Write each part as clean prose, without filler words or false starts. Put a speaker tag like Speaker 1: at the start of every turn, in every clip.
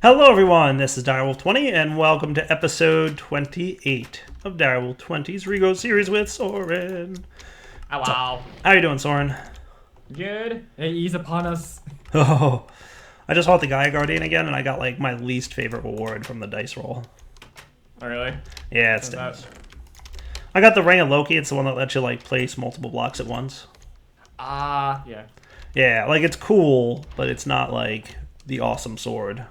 Speaker 1: Hello everyone, this is Direwolf20 and welcome to episode 28 of Direwolf20's Regrowth series with Soren.
Speaker 2: Oh, wow.
Speaker 1: How you doing, Soren?
Speaker 2: Good. Hey, ease upon us.
Speaker 1: Oh, I just fought the Gaia Guardian again and I got like my least favorite reward from the dice roll.
Speaker 2: Oh, really?
Speaker 1: Yeah, it stinks. I got the Ring of Loki, it's the one that lets you like place multiple blocks at once.
Speaker 2: Yeah.
Speaker 1: Yeah, like it's cool, but it's not like the awesome sword.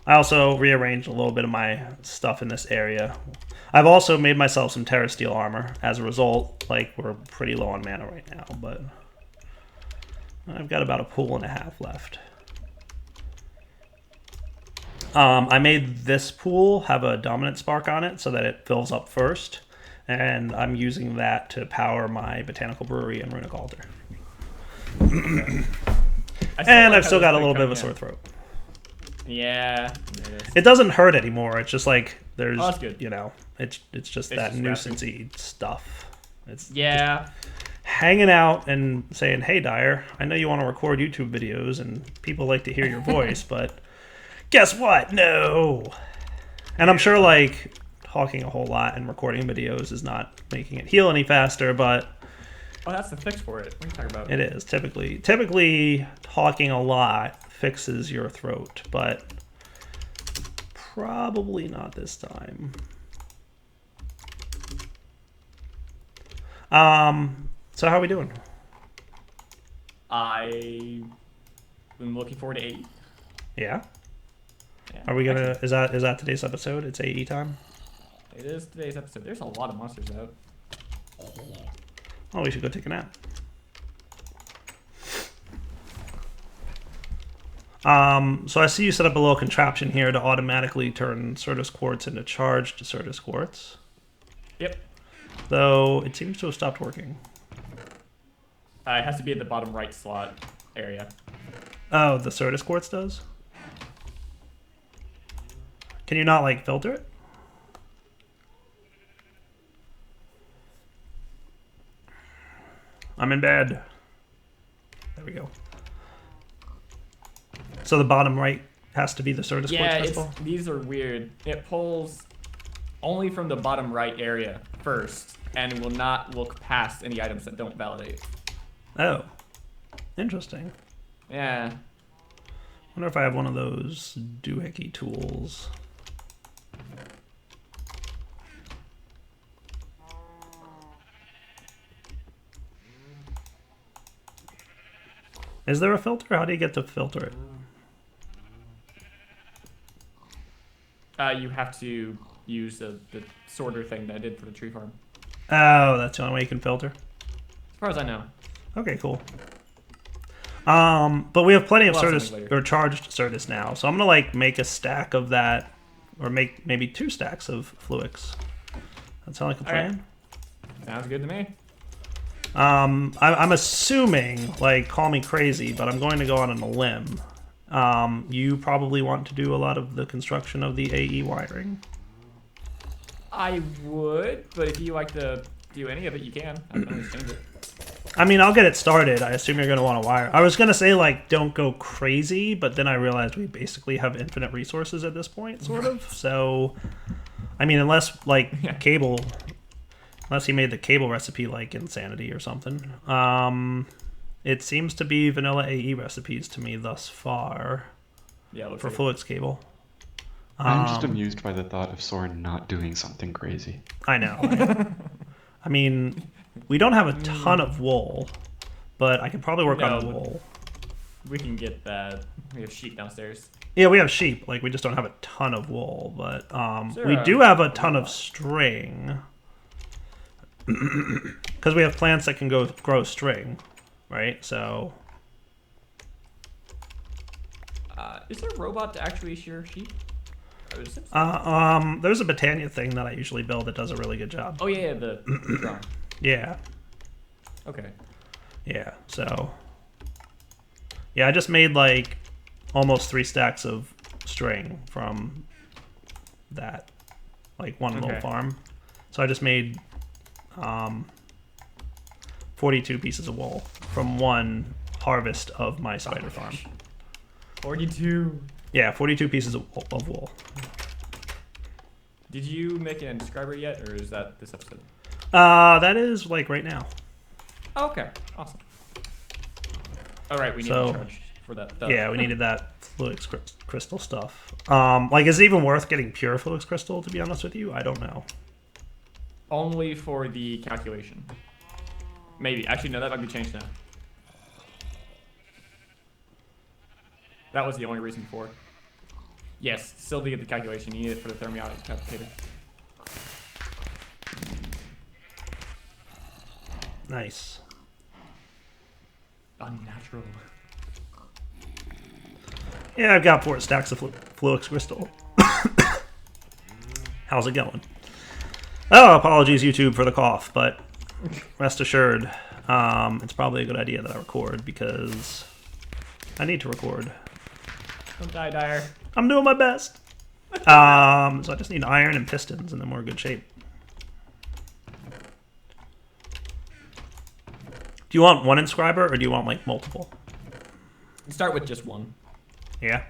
Speaker 1: I also rearranged a little bit of my stuff in this area. I've also made myself some Terra Steel armor. As a result, like, we're pretty low on mana right now, but I've got about a pool and a half left. I made this pool have a dominant spark on it so that it fills up first, and I'm using that to power my Botanical Brewery and Runic Altar. And I've still got a little bit of a sore throat.
Speaker 2: Yeah.
Speaker 1: It doesn't hurt anymore. It's just like there's,
Speaker 2: that's good.
Speaker 1: You know, it's just that nuisance-y stuff. It's hanging out and saying, "Hey, Dyer, I know you want to record YouTube videos and people like to hear your voice, but guess what? No." And I'm sure like talking a whole lot and recording videos is not making it heal any faster, but
Speaker 2: oh, that's the fix for it. What are you talking about?
Speaker 1: it is typically talking a lot fixes your throat, but probably not this time. So how are we doing?
Speaker 2: I'm looking forward to 8.
Speaker 1: Yeah. Are we gonna? Is that today's episode? It's AE time.
Speaker 2: It is today's episode. There's a lot of monsters out.
Speaker 1: Oh, we should go take a nap. So I see you set up a little contraption here to automatically turn Certus Quartz into charged Certus Quartz.
Speaker 2: Yep.
Speaker 1: Though it seems to have stopped working.
Speaker 2: It has to be at the bottom right slot area.
Speaker 1: Oh, the Certus Quartz does? Can you not, like, filter it? I'm in bed. There we go. So the bottom right has to be the Certus Quartz crystal?
Speaker 2: Yeah, these are weird. It pulls only from the bottom right area first, and will not look past any items that don't validate.
Speaker 1: Oh. Interesting.
Speaker 2: Yeah.
Speaker 1: Wonder if I have one of those doohickey tools. Is there a filter? How do you get to filter it?
Speaker 2: You have to use the sorter thing that I did for the tree farm.
Speaker 1: Oh, that's the only way you can filter?
Speaker 2: As far as I know.
Speaker 1: Okay, cool. But we have plenty of
Speaker 2: Certus,
Speaker 1: or charged Certus now, so I'm gonna like make a stack of that, or make maybe 2 stacks of Fluix. That sound like a plan?
Speaker 2: Right. Sounds good to me.
Speaker 1: I'm assuming, like, call me crazy, but I'm going to go on a limb. You probably want to do a lot of the construction of the AE wiring.
Speaker 2: I would, but if you like to do any of it, you can. I can always change it.
Speaker 1: I mean, I'll get it started. I assume you're going to want to wire. I was going to say, like, don't go crazy, but then I realized we basically have infinite resources at this point, sort of. So, I mean, unless, like, cable... Unless he made the cable recipe, like, insanity or something. It seems to be vanilla AE recipes to me thus far.
Speaker 2: Yeah,
Speaker 1: for Fluix cable.
Speaker 3: I'm just amused by the thought of Soren not doing something crazy.
Speaker 1: I know. I mean, we don't have a ton of wool, but I could probably work on the wool.
Speaker 2: We can get that. We have sheep downstairs.
Speaker 1: Yeah, we have sheep. Like, we just don't have a ton of wool, but we
Speaker 2: Sure.
Speaker 1: do have a ton of string. Because we have plants that can grow string, right? So,
Speaker 2: is there a robot to actually shear sheep?
Speaker 1: there's a Botania thing that I usually build that does a really good job.
Speaker 2: Oh yeah, the drone.
Speaker 1: Yeah.
Speaker 2: Okay.
Speaker 1: Yeah. So, yeah, I just made like almost 3 stacks of string from that, like one little farm. So I just made 42 pieces of wool from one harvest of my spider farm.
Speaker 2: 42.
Speaker 1: Yeah, 42 pieces of wool.
Speaker 2: Did you make an inscriber yet, or is that this episode?
Speaker 1: That is like right now.
Speaker 2: Oh, okay, awesome. All right, we need to charge for that.
Speaker 1: Yeah, we needed that fluid crystal stuff. Like, is it even worth getting pure fluid crystal? To be honest with you, I don't know.
Speaker 2: Only for the calculation. Maybe. Actually, no, that might be changed now. That was the only reason for it. Yes, still to get the calculation. You need it for the thermiotic calculator.
Speaker 1: Nice.
Speaker 2: Unnatural.
Speaker 1: Yeah, I've got 4 stacks of fluid crystal. How's it going? Oh, apologies, YouTube, for the cough, but rest assured, it's probably a good idea that I record because I need to record.
Speaker 2: Don't die, Dyer.
Speaker 1: I'm doing my best. So I just need iron and pistons, and then we're in good shape. Do you want one inscriber, or do you want, like, multiple?
Speaker 2: Start with just one.
Speaker 1: Yeah?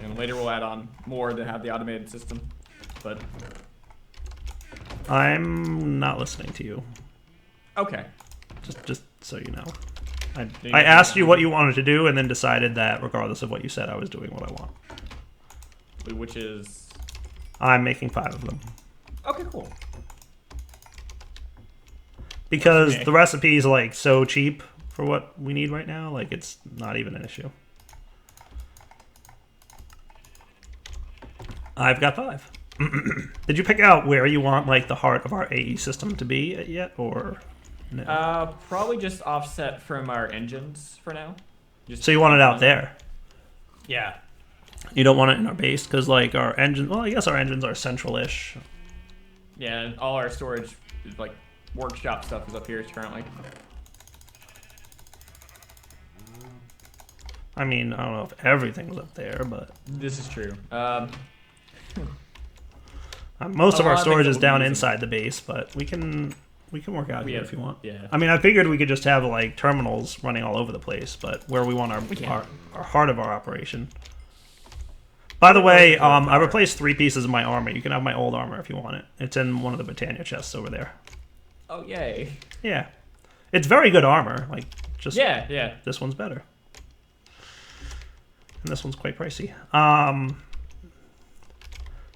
Speaker 2: And later we'll add on more to have the automated system. But...
Speaker 1: I'm not listening to you.
Speaker 2: Okay.
Speaker 1: Just so you know. I asked you what you wanted to do, and then decided that, regardless of what you said, I was doing what I want.
Speaker 2: Which is...
Speaker 1: I'm making 5 of them.
Speaker 2: Okay, cool.
Speaker 1: Because the recipe is, like, so cheap for what we need right now, like, it's not even an issue. I've got 5. Did you pick out where you want, like, the heart of our AE system to be yet, or no?
Speaker 2: Probably just offset from our engines for now.
Speaker 1: So you want it out there?
Speaker 2: Yeah.
Speaker 1: You don't want it in our base? Because, like, our engine... Well, I guess our engines are central-ish.
Speaker 2: Yeah, and all our storage, like, workshop stuff is up here currently.
Speaker 1: I mean, I don't know if everything's up there, but...
Speaker 2: This is true.
Speaker 1: Most of our storage is down inside the base, but we can work out here if you want.
Speaker 2: Yeah.
Speaker 1: I mean, I figured we could just have, like, terminals running all over the place, but where we want our heart of our operation. By the way, I replaced 3 pieces of my armor. You can have my old armor if you want it. It's in one of the Britannia chests over there.
Speaker 2: Oh, yay.
Speaker 1: Yeah. It's very good armor. Like, just...
Speaker 2: Yeah.
Speaker 1: This one's better. And this one's quite pricey.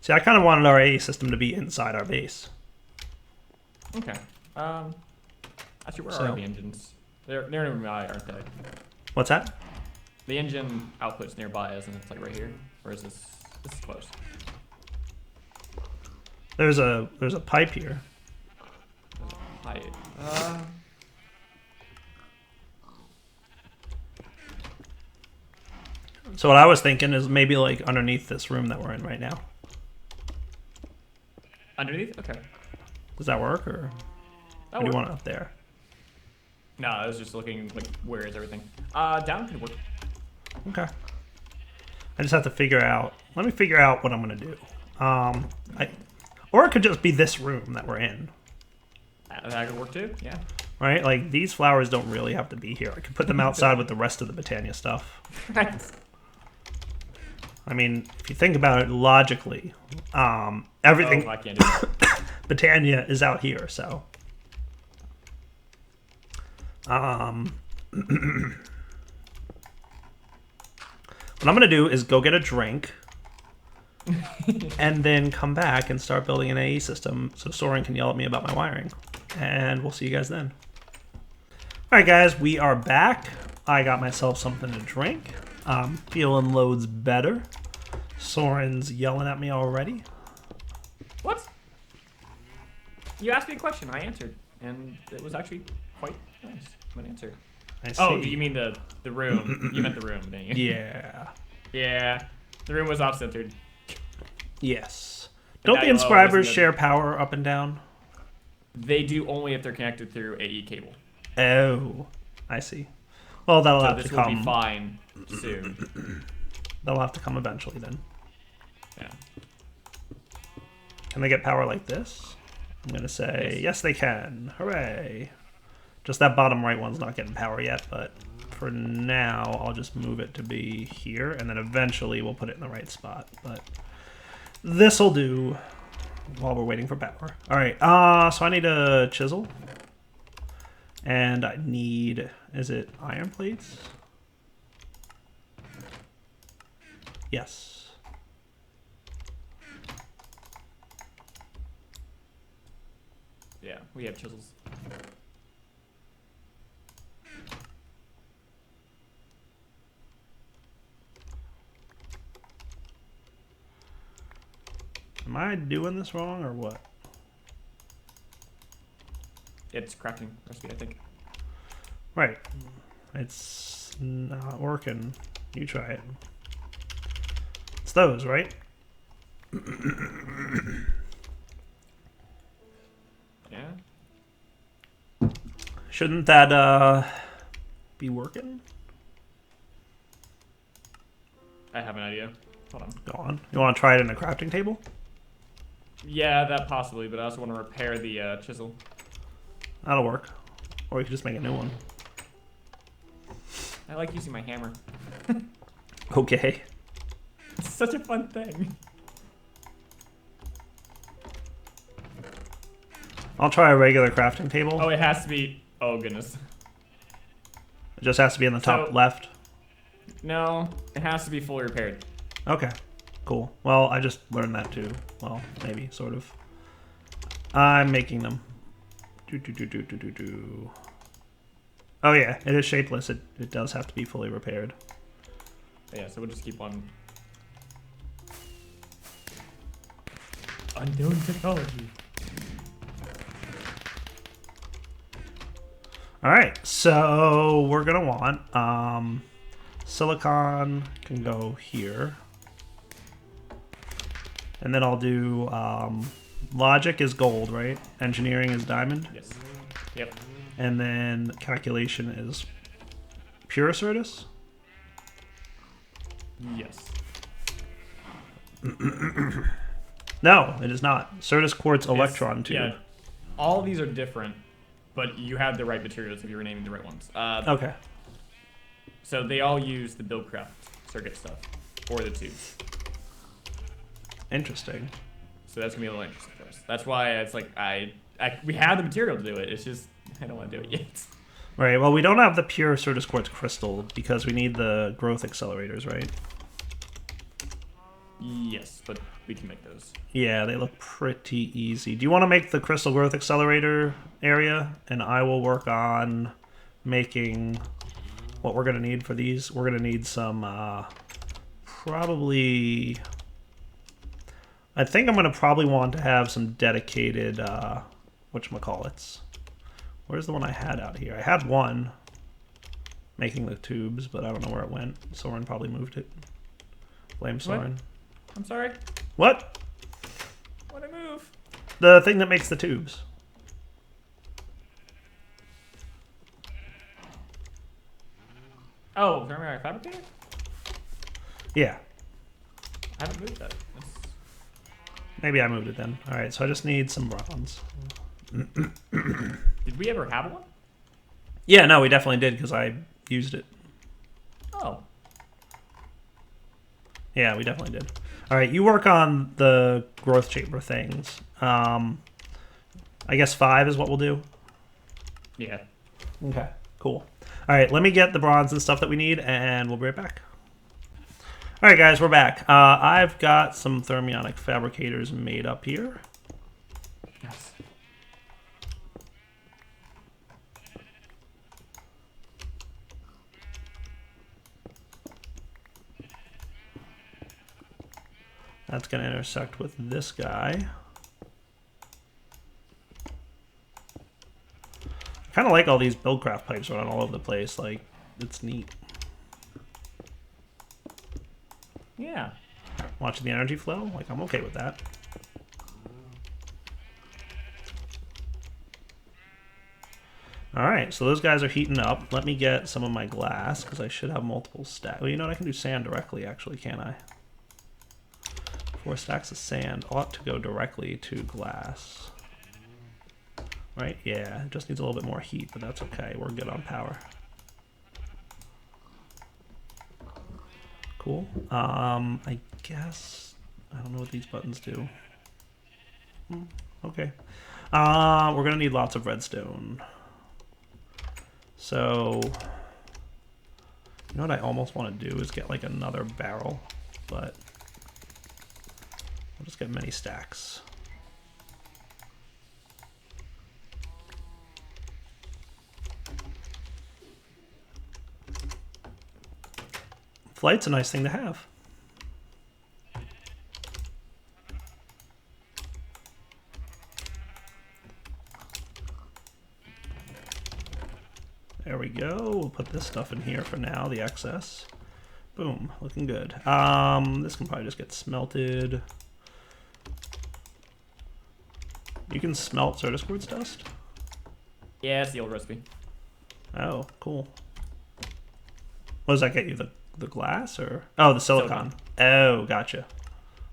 Speaker 1: See, I kind of wanted our AE system to be inside our base.
Speaker 2: Okay. Actually, where are the engines? They're nearby, aren't they?
Speaker 1: What's that?
Speaker 2: The engine output's nearby, isn't it? It's like right here, or is this is close?
Speaker 1: There's a pipe here.
Speaker 2: Pipe.
Speaker 1: So what I was thinking is maybe like underneath this room that we're in right now.
Speaker 2: Underneath? Okay.
Speaker 1: Does that work, or do you want it up there?
Speaker 2: No, I was just looking like where is everything? Down could work.
Speaker 1: Okay. I just have to figure out. Let me figure out what I'm gonna do. Or it could just be this room that we're in.
Speaker 2: That could work too. Yeah.
Speaker 1: Right? Like these flowers don't really have to be here. I could put them outside with the rest of the Britannia stuff. I mean, if you think about it logically, everything
Speaker 2: I can't do that.
Speaker 1: Britannia is out here, so. What I'm gonna do is go get a drink, and then come back and start building an AE system so Soren can yell at me about my wiring. And we'll see you guys then. Alright guys, we are back. I got myself something to drink. Feeling loads better. Soren's yelling at me already.
Speaker 2: What? You asked me a question, I answered. And it was actually quite nice of an answer.
Speaker 1: I see.
Speaker 2: Oh, do you mean the room? You meant the room, didn't you?
Speaker 1: Yeah.
Speaker 2: Yeah. The room was off-centered.
Speaker 1: Yes. Don't the inscribers
Speaker 2: isn't it?
Speaker 1: share power up and down?
Speaker 2: They do only if they're connected through AE cable.
Speaker 1: Oh, I see. Well, that'll have to
Speaker 2: This
Speaker 1: come.
Speaker 2: will be fine soon.
Speaker 1: That'll have to come eventually then.
Speaker 2: Yeah.
Speaker 1: Can they get power like this? I'm going to say, yes, they can. Hooray. Just that bottom right one's not getting power yet, but for now, I'll just move it to be here, and then eventually we'll put it in the right spot. But this'll do while we're waiting for power. All right, so I need a chisel. And I need, is it iron plates? Yes.
Speaker 2: Yeah, we have chisels.
Speaker 1: Am I doing this wrong or what?
Speaker 2: It's crafting recipe, I think.
Speaker 1: Right. It's not working. You try it. It's those, right?
Speaker 2: Yeah.
Speaker 1: Shouldn't that be working?
Speaker 2: I have an idea. Hold on.
Speaker 1: Go on. You want to try it in a crafting table?
Speaker 2: Yeah, that possibly, but I also want to repair the chisel.
Speaker 1: That'll work. Or you could just make a new one.
Speaker 2: I like using my hammer.
Speaker 1: Okay.
Speaker 2: It's such a fun thing.
Speaker 1: I'll try a regular crafting table.
Speaker 2: Oh, it has to be... Oh, goodness.
Speaker 1: It just has to be in the top
Speaker 2: So-
Speaker 1: left.
Speaker 2: No, it has to be fully repaired.
Speaker 1: Okay. Cool. Well, I just learned that too. Well, maybe, sort of. I'm making them. Oh yeah, it is shapeless. It does have to be fully repaired.
Speaker 2: Yeah, so we'll just keep on... Unknown technology.
Speaker 1: Alright, so we're gonna want silicon can go here. And then I'll do logic is gold, right? Engineering is diamond.
Speaker 2: Yes. Yep.
Speaker 1: And then calculation is pure Certus.
Speaker 2: Yes.
Speaker 1: No, it is not. Certus quartz electron tube.
Speaker 2: Yeah. All of these are different, but you have the right materials if you were naming the right ones.
Speaker 1: Okay.
Speaker 2: So they all use the Buildcraft circuit stuff, or the tubes.
Speaker 1: Interesting.
Speaker 2: So that's gonna be a little interesting for us. That's why it's like we have the material to do it. It's just I don't want to do it yet.
Speaker 1: Right, well, we don't have the pure Certus quartz crystal because we need the growth accelerators, right?
Speaker 2: Yes, but we can make those.
Speaker 1: Yeah, they look pretty easy. Do you want to make the crystal growth accelerator area? And I will work on making what we're going to need for these. We're going to need some, probably... I think I'm going to probably want to have some dedicated, whatchamacallits. Where's the one I had out here? I had one making the tubes, but I don't know where it went. Soren probably moved it. Blame Soren.
Speaker 2: I'm sorry.
Speaker 1: What?
Speaker 2: What'd I move?
Speaker 1: The thing that makes the tubes.
Speaker 2: Oh, thermodynamic fabricator?
Speaker 1: Yeah.
Speaker 2: I haven't moved that.
Speaker 1: Maybe I moved it then. Alright, so I just need some bronze.
Speaker 2: Did we ever have one?
Speaker 1: Yeah, no, we definitely did because I used it.
Speaker 2: Oh.
Speaker 1: Yeah, we definitely did. Alright, you work on the growth chamber things. I guess 5 is what we'll do.
Speaker 2: Yeah.
Speaker 1: Okay, cool. Alright, let me get the bronze and stuff that we need, and we'll be right back. Alright guys, we're back. I've got some thermionic fabricators made up here.
Speaker 2: Yes.
Speaker 1: That's going to intersect with this guy. I kind of like all these Buildcraft pipes running all over the place. Like, it's neat.
Speaker 2: Yeah.
Speaker 1: Watching the energy flow, like, I'm okay with that. Alright, so those guys are heating up. Let me get some of my glass, because I should have multiple stacks. Well, you know what? I can do sand directly, actually, can't I? 4 stacks of sand ought to go directly to glass. Right? Yeah, it just needs a little bit more heat, but that's okay. We're good on power. cool. I guess I don't know what these buttons do. Okay. We're gonna need lots of redstone. So, you know what I almost want to do is get like another barrel, but I'll just get many stacks. Flight's a nice thing to have. There we go. We'll put this stuff in here for now, the excess. Boom, looking good. This can probably just get smelted. You can smelt Certus quartz dust?
Speaker 2: Yeah, it's the old recipe.
Speaker 1: Oh, cool. What does that get you? The glass or the silicon? Oh, gotcha.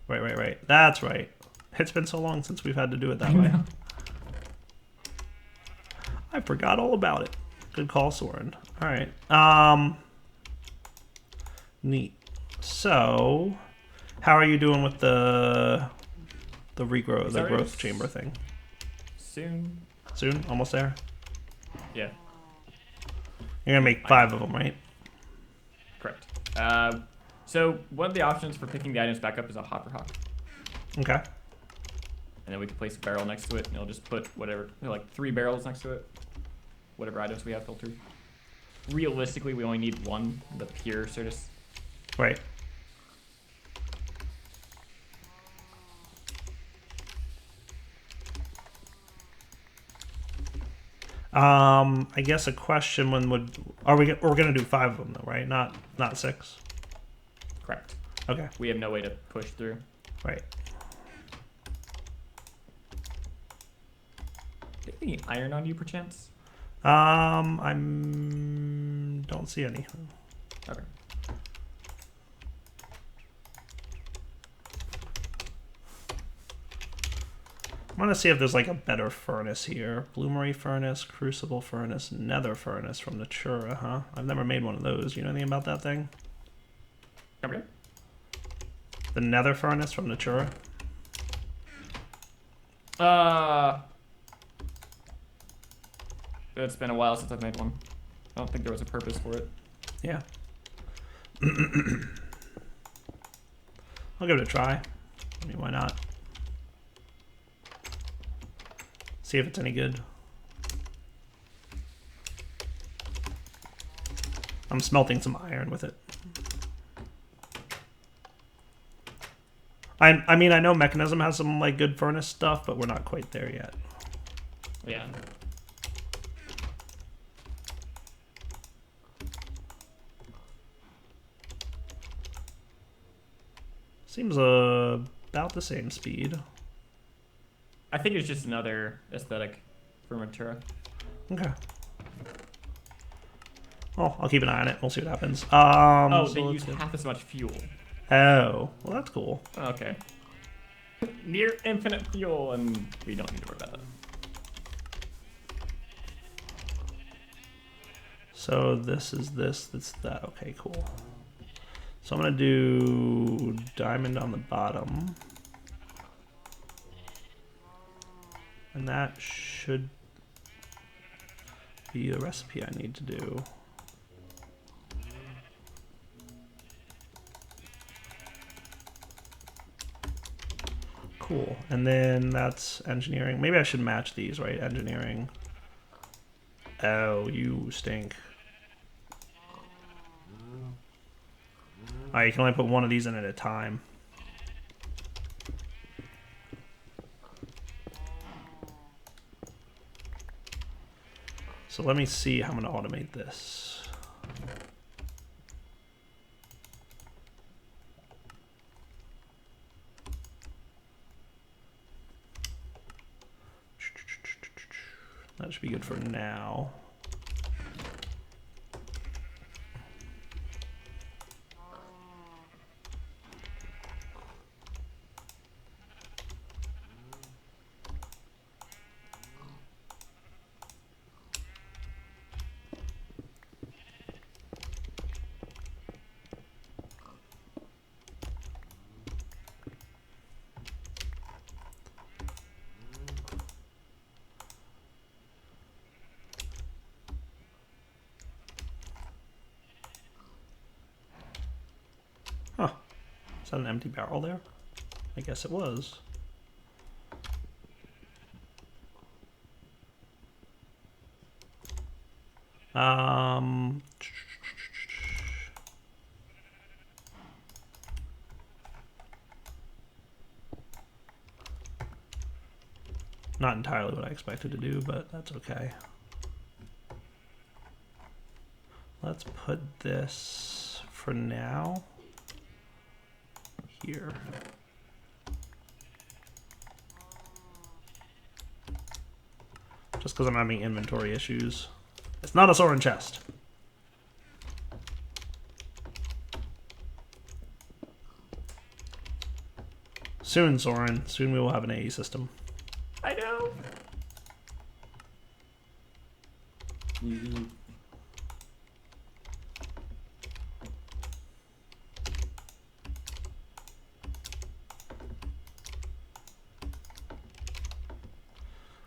Speaker 1: Right. That's right. It's been so long since we've had to do it that way. I forgot all about it. Good call, Soren. All right. Neat. So, how are you doing with the growth chamber thing?
Speaker 2: Soon.
Speaker 1: Soon? Almost there?
Speaker 2: Yeah.
Speaker 1: You're gonna make 5 of them, right?
Speaker 2: Correct. So one of the options for picking the items back up is a hopper hock.
Speaker 1: Okay.
Speaker 2: And then we can place a barrel next to it, and it'll just put whatever, like 3 barrels next to it. Whatever items we have filtered. Realistically, we only need 1, the pure Certus.
Speaker 1: Right. I guess a question we're gonna do 5 of them though, right? Not 6.
Speaker 2: Correct.
Speaker 1: Okay.
Speaker 2: We have no way to push through.
Speaker 1: Right.
Speaker 2: Do you have any iron on you, perchance?
Speaker 1: Don't see any.
Speaker 2: Okay.
Speaker 1: I want to see if there's like a better furnace here. Bloomery furnace, crucible furnace, nether furnace from Natura, huh? I've never made one of those. You know anything about that thing?
Speaker 2: Okay.
Speaker 1: The nether furnace from Natura?
Speaker 2: It's been a while since I've made one. I don't think there was a purpose for it.
Speaker 1: Yeah. I'll give it a try. I mean, why not? See if it's any good. I'm smelting some iron with it. I mean, I know Mechanism has some like good furnace stuff, but we're not quite there yet.
Speaker 2: Yeah.
Speaker 1: Seems about the same speed.
Speaker 2: I think it's just another aesthetic for Matura.
Speaker 1: Okay. Well, I'll keep an eye on it. We'll see what happens.
Speaker 2: Oh, they use half as much fuel.
Speaker 1: Oh, well, that's cool.
Speaker 2: Okay. Near infinite fuel, and we don't need to worry about that.
Speaker 1: So this is this, that's that. Okay, cool. So I'm gonna do diamond on the bottom. And that should be the recipe I need to do. Cool. And then that's engineering. Maybe I should match these, right? Engineering. Oh, you stink. Alright, you can only put one of these in at a time. So let me see how I'm going to automate this. That should be good for now. that an empty barrel there? I guess it was. Not entirely what I expected to do, but that's okay. Let's put this for now here. Just because I'm having inventory issues. It's not a Soren chest. Soon, Soren. Soon we will have an AE system.
Speaker 2: I know.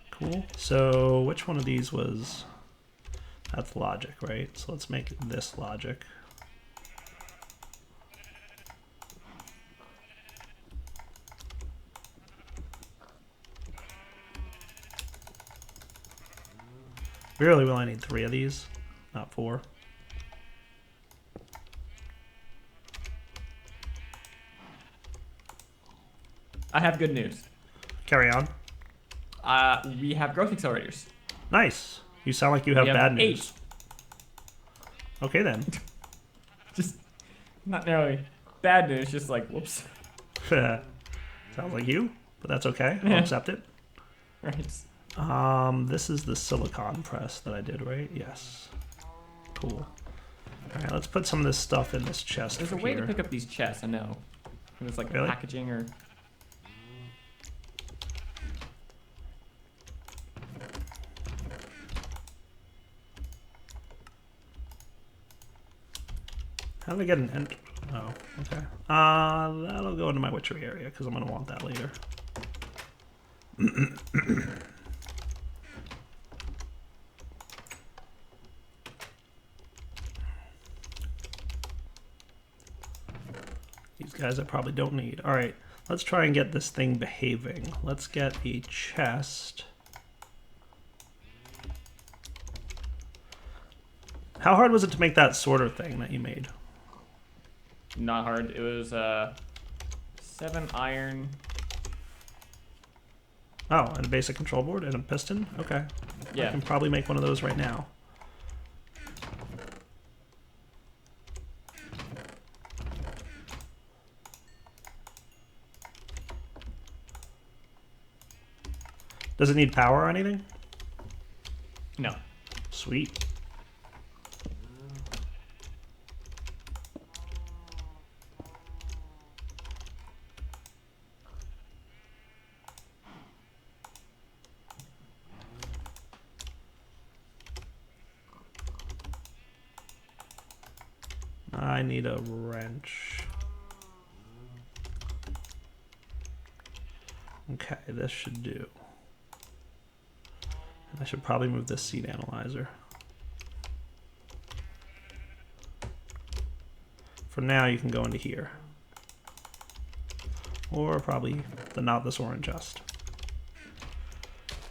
Speaker 1: Cool. So which one of these was... That's logic, right? So let's make this logic. Really, we only need 3 of these, not 4.
Speaker 2: I have good news.
Speaker 1: Carry on.
Speaker 2: We have growth accelerators.
Speaker 1: Nice. You sound like you have bad news.
Speaker 2: 8.
Speaker 1: Okay then.
Speaker 2: Just not nearly bad news, just like whoops.
Speaker 1: Sounds like you, but that's okay. I'll accept it.
Speaker 2: Right.
Speaker 1: This is the silicon press that I did, right? Yes. Cool. All right, let's put some of this stuff in this chest.
Speaker 2: There's a way to pick up these chests, I know. It's like
Speaker 1: Really?
Speaker 2: packaging or...
Speaker 1: How do I get an end? Oh, okay. That'll go into my witchery area because I'm going to want that later. These guys I probably don't need. All right, let's try and get this thing behaving. Let's get a chest. How hard was it to make that sorter thing that you made?
Speaker 2: Not hard. It was 7 iron.
Speaker 1: Oh, and a basic control board and a piston? Okay.
Speaker 2: Yeah.
Speaker 1: I can probably make one of those right now. Does it need power or anything?
Speaker 2: No.
Speaker 1: Sweet. I need a wrench. Okay, this should do. I should probably move this seed analyzer. For now, you can go into here. Or probably not this orange chest.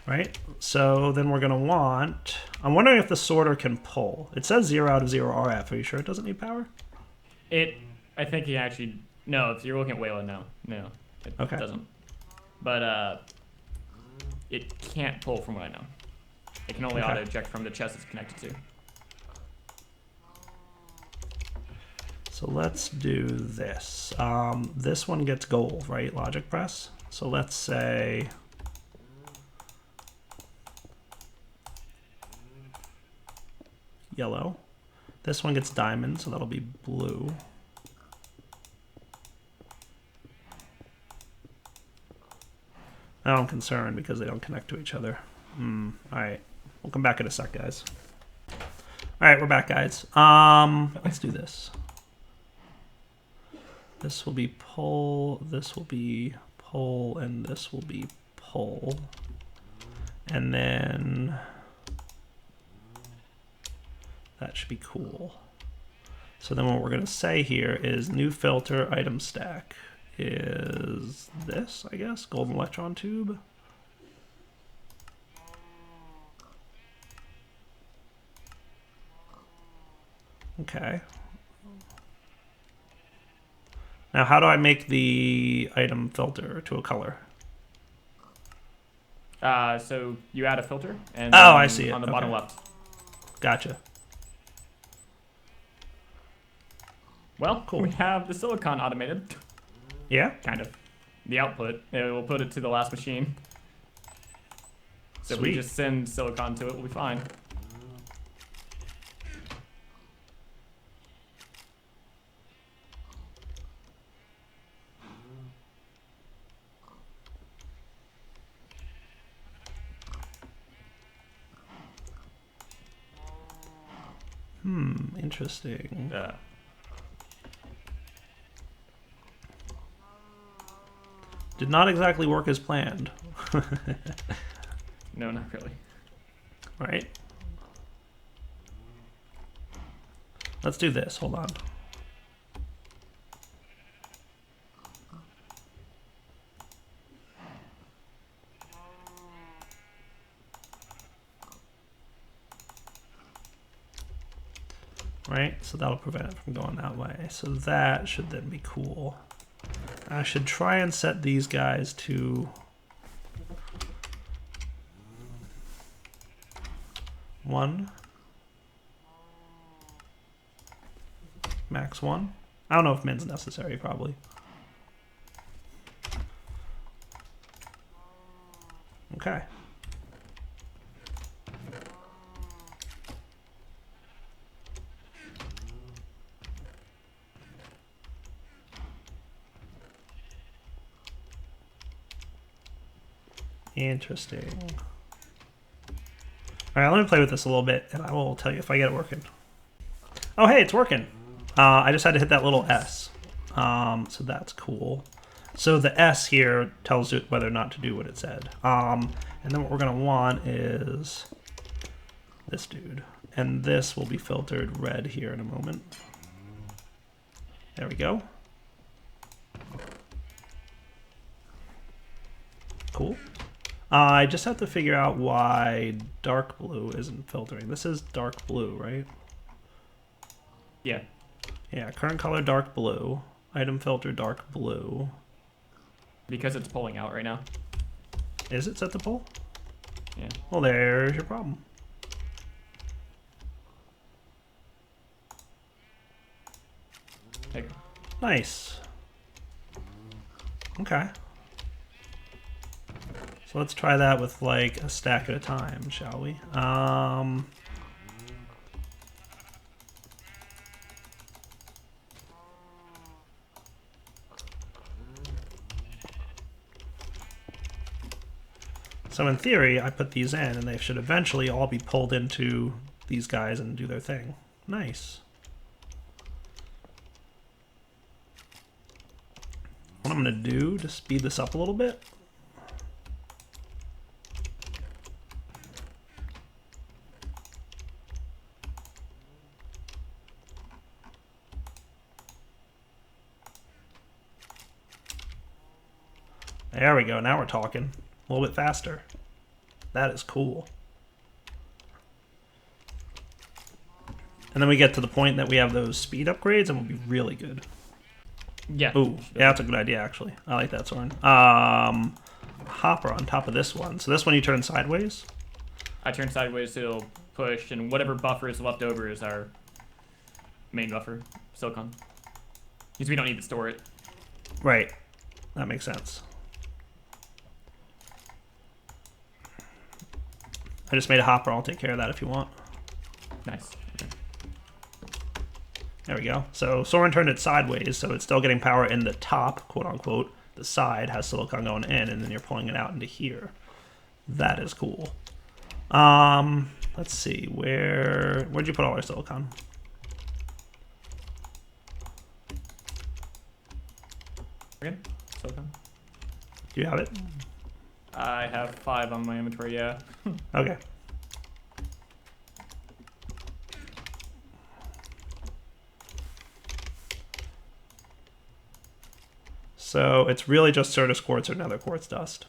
Speaker 1: Right? So then we're going to want... I'm wondering if the sorter can pull. It says 0 out of 0 RF. Are you sure it doesn't need power?
Speaker 2: I think he actually... No, if you're looking at Wayland now. No, it doesn't. But it can't pull from what I know. It can only auto-eject from the chest it's connected to.
Speaker 1: So let's do this. This one gets gold, right? Logic press. So let's say... yellow. This one gets diamond, so that'll be blue. Now I'm concerned because they don't connect to each other. Alright. We'll come back in a sec, guys. Alright, we're back, guys. Let's do this. This will be pull, this will be pull, and this will be pull. And then... that should be cool. So then what we're going to say here is new filter item stack is this, I guess, golden electron tube. Okay. Now how do I make the item filter to a color?
Speaker 2: So you add a filter, and
Speaker 1: oh, I see it.
Speaker 2: On the bottom left.
Speaker 1: Gotcha.
Speaker 2: Well, cool. We have the silicon automated.
Speaker 1: Yeah?
Speaker 2: Kind of. The output. It will put it to the last machine. So if we just send silicon to it, we'll be fine.
Speaker 1: Interesting. Did not exactly work as planned.
Speaker 2: No, not really.
Speaker 1: Right. Let's do this. Hold on. Right, so that'll prevent it from going that way. So that should then be cool. I should try and set these guys to 1. Max 1. I don't know if min's necessary, probably. Okay. Interesting. All right, let me play with this a little bit, and I will tell you if I get it working. Oh, hey, it's working. I just had to hit that little S. So that's cool. So the S here tells it whether or not to do what it said. And then what we're going to want is this dude. And this will be filtered red here in a moment. There we go. Cool. I just have to figure out why dark blue isn't filtering. This is dark blue, right?
Speaker 2: Yeah.
Speaker 1: Yeah, current color dark blue. Item filter dark blue.
Speaker 2: Because it's pulling out right now.
Speaker 1: Is it set to pull?
Speaker 2: Yeah.
Speaker 1: Well, there's your problem.
Speaker 2: There you go.
Speaker 1: Nice. Okay. So let's try that with like a stack at a time, shall we? So in theory, I put these in and they should eventually all be pulled into these guys and do their thing. Nice. What I'm going to do to speed this up a little bit. There we go. Now we're talking. A little bit faster. That is cool. And then we get to the point that we have those speed upgrades and we'll be really good.
Speaker 2: Yeah.
Speaker 1: Ooh, yeah, that's a good idea, actually. I like that, Soren. Hopper on top of this one. So this one you turn sideways?
Speaker 2: I turn sideways, so it'll push, and whatever buffer is left over is our main buffer, silicon. Because we don't need to store it.
Speaker 1: Right. That makes sense. I just made a hopper. I'll take care of that if you want.
Speaker 2: Nice. Okay.
Speaker 1: There we go. So Soren turned it sideways, so it's still getting power in the top, quote unquote. The side has silicon going in, and then you're pulling it out into here. That is cool. Let's see. Where'd you put all our silicon?
Speaker 2: Again? Silicon?
Speaker 1: Do you have it?
Speaker 2: I have 5 on my inventory, yeah.
Speaker 1: Okay. So it's really just Certus quartz or nether quartz dust.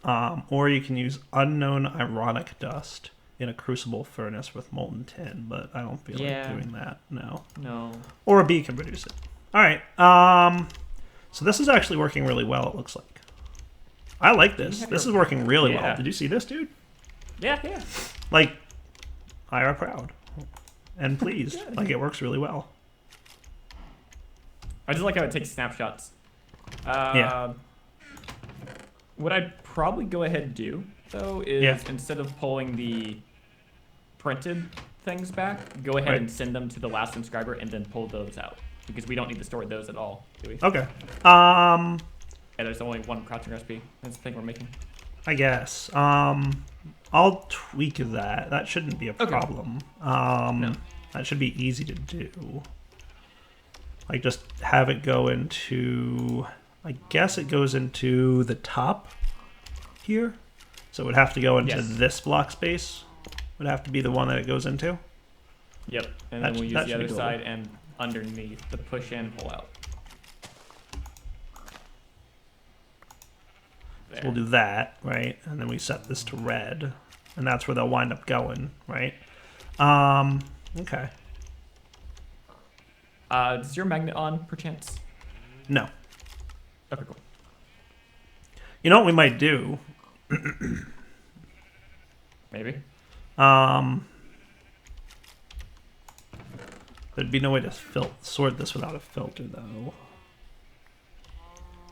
Speaker 1: Or you can use unknown ironic dust in a crucible furnace with molten tin, but I don't feel like doing that. No. Or a bee can produce it. All right. So this is actually working really well, it looks like. I like this. This is working really well. Did you see this, dude?
Speaker 2: Yeah.
Speaker 1: Like, I are proud and pleased. Like, it works really well.
Speaker 2: I just like how it takes snapshots. What I'd probably go ahead and do, though, is instead of pulling the printed things back, go ahead and send them to the last inscriber and then pull those out. Because we don't need to store those at all, do we?
Speaker 1: Okay.
Speaker 2: Yeah, there's only one crouching recipe. That's the thing we're making.
Speaker 1: I guess. I'll tweak that. That shouldn't be a problem.
Speaker 2: No.
Speaker 1: That should be easy to do. Like, just have it go into... I guess it goes into the top here. So it would have to go into this block space. Would have to be the one that it goes into.
Speaker 2: Yep. And then we'll use the other side and underneath the push in, pull out.
Speaker 1: So we'll do that, right? And then we set this to red. And that's where they'll wind up going, right? Okay.
Speaker 2: Is your magnet on, perchance?
Speaker 1: No.
Speaker 2: Okay, cool.
Speaker 1: You know what we might do?
Speaker 2: Maybe.
Speaker 1: There'd be no way to sort this without a filter, though.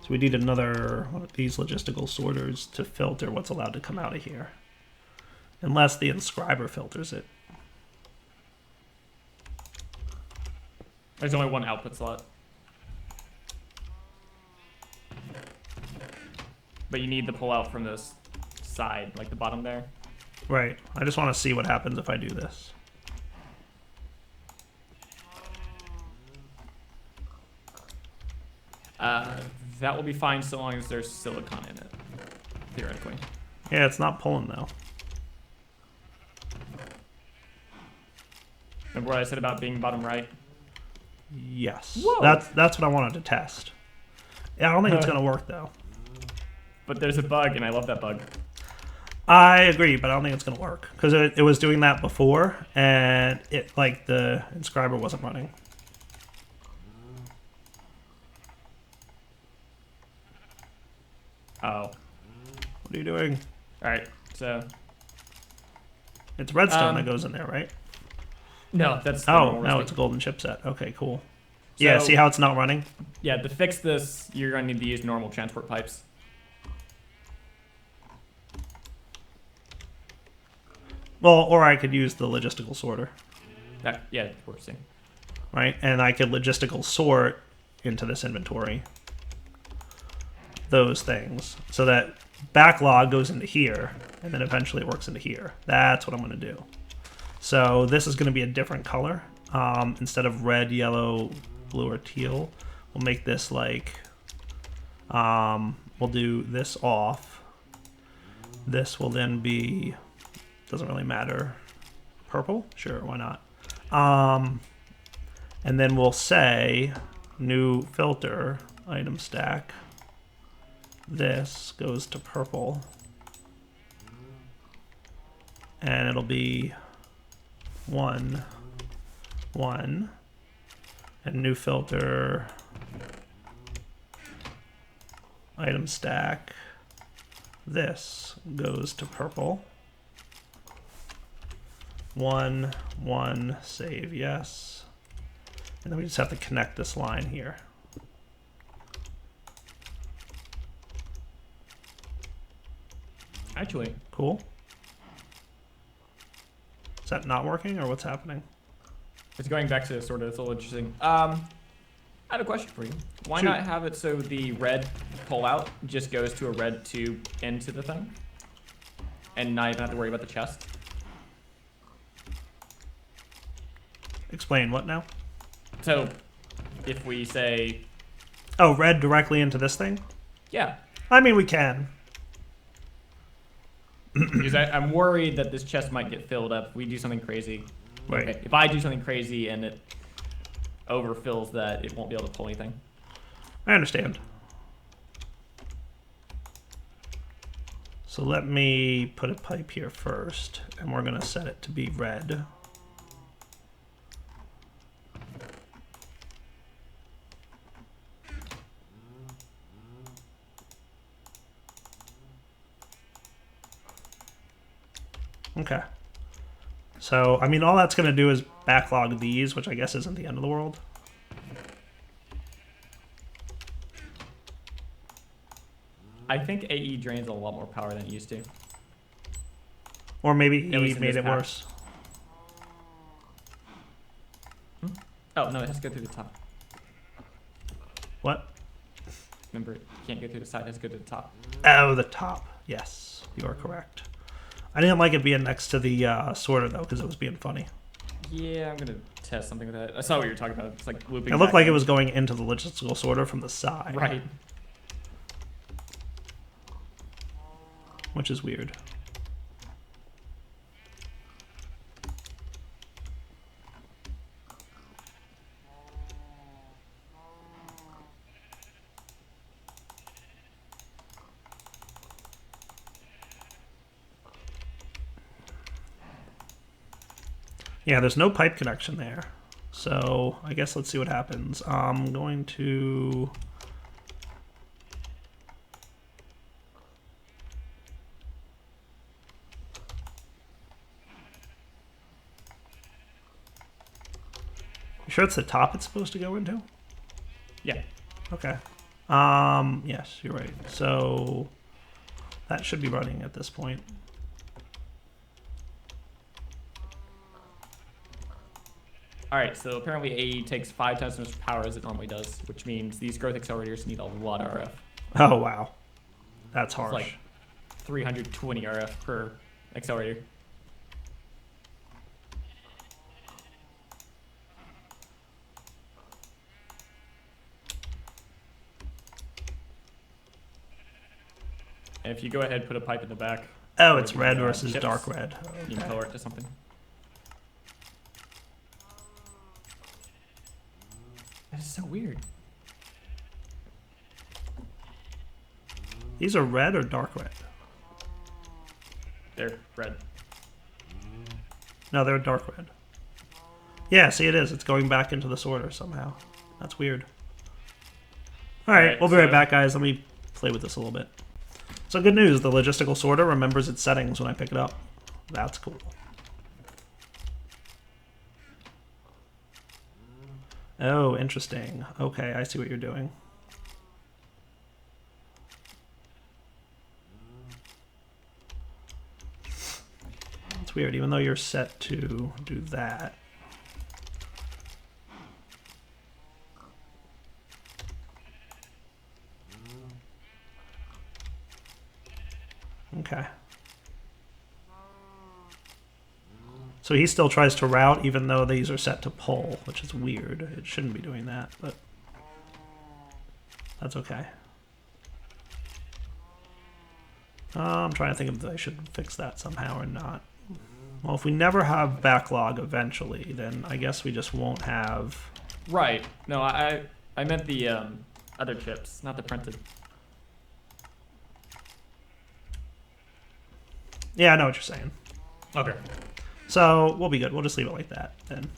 Speaker 1: So we need another one of these logistical sorters to filter what's allowed to come out of here. Unless the inscriber filters it.
Speaker 2: There's only one output slot. But you need the pull out from this side, like the bottom there.
Speaker 1: Right. I just want to see what happens if I do this.
Speaker 2: That will be fine so long as there's silicon in it, theoretically.
Speaker 1: Yeah, it's not pulling though.
Speaker 2: Remember what I said about being bottom right?
Speaker 1: Yes.
Speaker 2: Whoa.
Speaker 1: That's what I wanted to test. Yeah, I don't think it's going to work though.
Speaker 2: But there's a bug, and I love that bug.
Speaker 1: I agree, but I don't think it's going to work. Because it was doing that before, and it like the inscriber wasn't running.
Speaker 2: Oh.
Speaker 1: What are you doing?
Speaker 2: Alright, so...
Speaker 1: It's redstone that goes in there, right?
Speaker 2: No, that's...
Speaker 1: Oh, no, it's a golden chipset. Okay, cool. So, yeah, see how it's not running?
Speaker 2: Yeah, to fix this, you're going to need to use normal transport pipes.
Speaker 1: Well, or I could use the logistical sorter.
Speaker 2: Yeah, we're seeing.
Speaker 1: Right, and I could logistical sort into this inventory those things so that backlog goes into here and then eventually it works into here. That's what I'm going to do. So this is going to be a different color. Instead of red, yellow, blue, or teal, we'll make this like, we'll do this off. This will then be, doesn't really matter, purple? Sure, why not? And then we'll say new filter, item stack. This goes to purple. And it'll be 1, 1. And new filter, item stack. This goes to purple. 1, 1, save, yes. And then we just have to connect this line here.
Speaker 2: Actually.
Speaker 1: Cool. Is that not working, or what's happening?
Speaker 2: It's going back to sort of, it's a little interesting. I had a question for you. Why not have it so the red pull out just goes to a red tube into the thing? And not even have to worry about the chest?
Speaker 1: Explain what now?
Speaker 2: So, if we say...
Speaker 1: Oh, red directly into this thing?
Speaker 2: Yeah.
Speaker 1: I mean, we can.
Speaker 2: Because I'm worried that this chest might get filled up if we do something crazy.
Speaker 1: Right.
Speaker 2: Okay, if I do something crazy and it overfills that, it won't be able to pull anything.
Speaker 1: I understand. So let me put a pipe here first, and we're gonna set it to be red. Okay. So, I mean, all that's going to do is backlog these, which I guess isn't the end of the world.
Speaker 2: I think AE drains a lot more power than it used to.
Speaker 1: Or maybe he made it worse.
Speaker 2: Oh, no, it has to go through the top.
Speaker 1: What?
Speaker 2: Remember, you can't go through the side, it has to go to the top.
Speaker 1: Oh, the top. Yes, you are correct. I didn't like it being next to the sorter, though, because it was being funny.
Speaker 2: Yeah, I'm going to test something with that. I saw what you were talking about. It's like looping.
Speaker 1: It looked like it was going into the logistical sorter from the side.
Speaker 2: Right.
Speaker 1: Which is weird. Yeah, there's no pipe connection there. So I guess let's see what happens. I'm going to... You sure it's the top it's supposed to go into?
Speaker 2: Yeah.
Speaker 1: Okay. Yes, you're right. So that should be running at this point.
Speaker 2: Alright, so apparently AE takes 5 times as much power as it normally does, which means these growth accelerators need a lot of RF.
Speaker 1: Oh, wow. That's harsh.
Speaker 2: It's like 320 RF per accelerator. And if you go ahead and put a pipe in the back...
Speaker 1: Oh, it's red versus
Speaker 2: chips,
Speaker 1: dark red. Okay.
Speaker 2: You can color it to something. That is so weird.
Speaker 1: These are red or dark red?
Speaker 2: They're red.
Speaker 1: No, they're dark red. Yeah, see it is. It's going back into the sorter somehow. That's weird. Alright, we'll be right back, guys. Let me play with this a little bit. So good news, the logistical sorter remembers its settings when I pick it up. That's cool. Oh, interesting. Okay, I see what you're doing. It's weird, even though you're set to do that. Okay. So he still tries to route even though these are set to pull, which is weird. It shouldn't be doing that, but that's okay. I'm trying to think if I should fix that somehow or not. Well, if we never have backlog eventually, then I guess we just won't have...
Speaker 2: Right. No, I meant the other chips, not the printed.
Speaker 1: Yeah, I know what you're saying.
Speaker 2: Okay.
Speaker 1: So we'll be good. We'll just leave it like that then.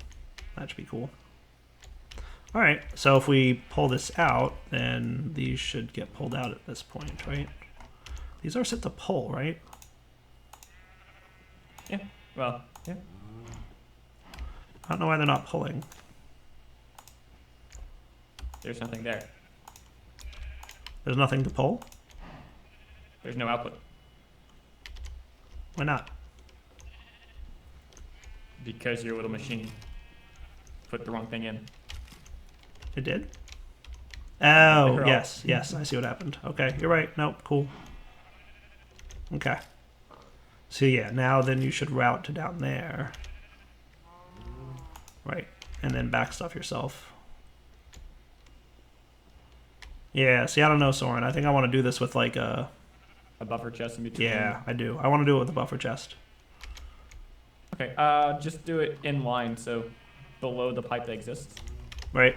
Speaker 1: That should be cool. All right. So if we pull this out, then these should get pulled out at this point, right? These are set to pull, right?
Speaker 2: Yeah. Well, yeah.
Speaker 1: I don't know why they're not pulling.
Speaker 2: There's nothing there.
Speaker 1: There's nothing to pull?
Speaker 2: There's no output.
Speaker 1: Why not?
Speaker 2: Because your little machine put the wrong thing in.
Speaker 1: It did? Oh, yes, yes, I see what happened. Okay, you're right. Nope, cool. Okay. So yeah, now then you should route to down there. Right, and then back stuff yourself. Yeah, see, I don't know, Soren. I think I want to do this with like a
Speaker 2: buffer chest in between.
Speaker 1: Yeah, I do. I want to do it with a buffer chest.
Speaker 2: Okay, just do it in line, so below the pipe that exists.
Speaker 1: Right.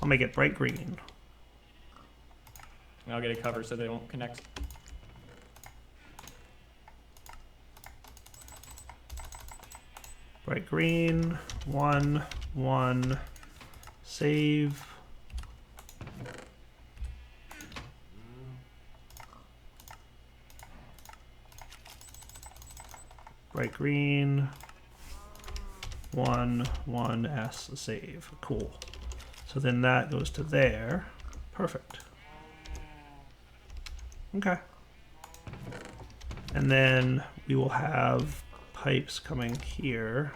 Speaker 1: I'll make it bright green.
Speaker 2: And I'll get a cover so they won't connect.
Speaker 1: Bright green, 1, 1, save. Bright green, 1, 1, S, save. Cool. So then that goes to there. Perfect. Okay. And then we will have pipes coming here.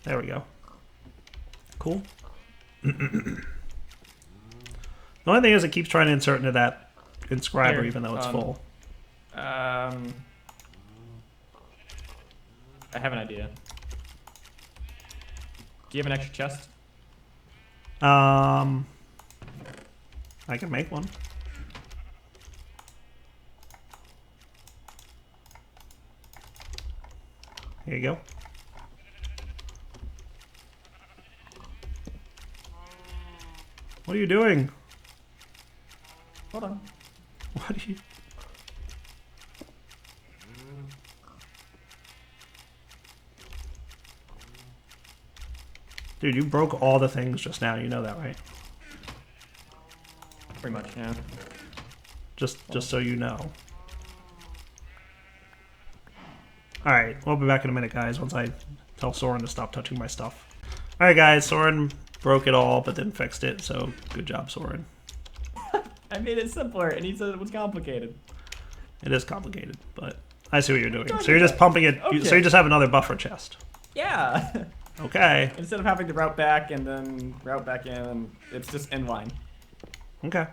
Speaker 1: There we go. Cool. The only thing is it keeps trying to insert into that inscriber
Speaker 2: Here,
Speaker 1: even though it's full.
Speaker 2: I have an idea. Do you have an extra chest?
Speaker 1: I can make one. Here you go. What are you doing?
Speaker 2: Hold on.
Speaker 1: What are you... Dude, you broke all the things just now. You know that, right?
Speaker 2: Pretty much, yeah.
Speaker 1: Just so you know. Alright, we'll be back in a minute, guys, once I tell Soren to stop touching my stuff. Alright, guys, Soren broke it all, but then fixed it, so good job, Soren.
Speaker 2: I made it simpler, and he said it was complicated.
Speaker 1: It is complicated, but I see what you're doing. So you're just pumping it,
Speaker 2: Okay.
Speaker 1: so you just have another buffer chest.
Speaker 2: Yeah!
Speaker 1: Okay.
Speaker 2: Instead of having to route back and then route back in, and it's just inline.
Speaker 1: Okay.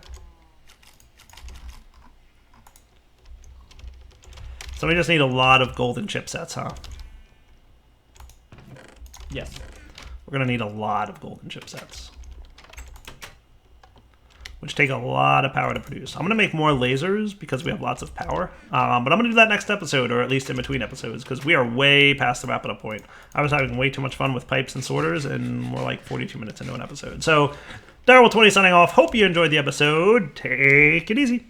Speaker 1: So we just need a lot of golden chipsets, huh?
Speaker 2: Yes.
Speaker 1: We're going to need a lot of golden chipsets, which take a lot of power to produce. I'm going to make more lasers because we have lots of power. But I'm going to do that next episode, or at least in between episodes, because we are way past the wrap-it-up point. I was having way too much fun with pipes and sorters, and we're like 42 minutes into an episode. So, Daryl20 signing off. Hope you enjoyed the episode. Take it easy.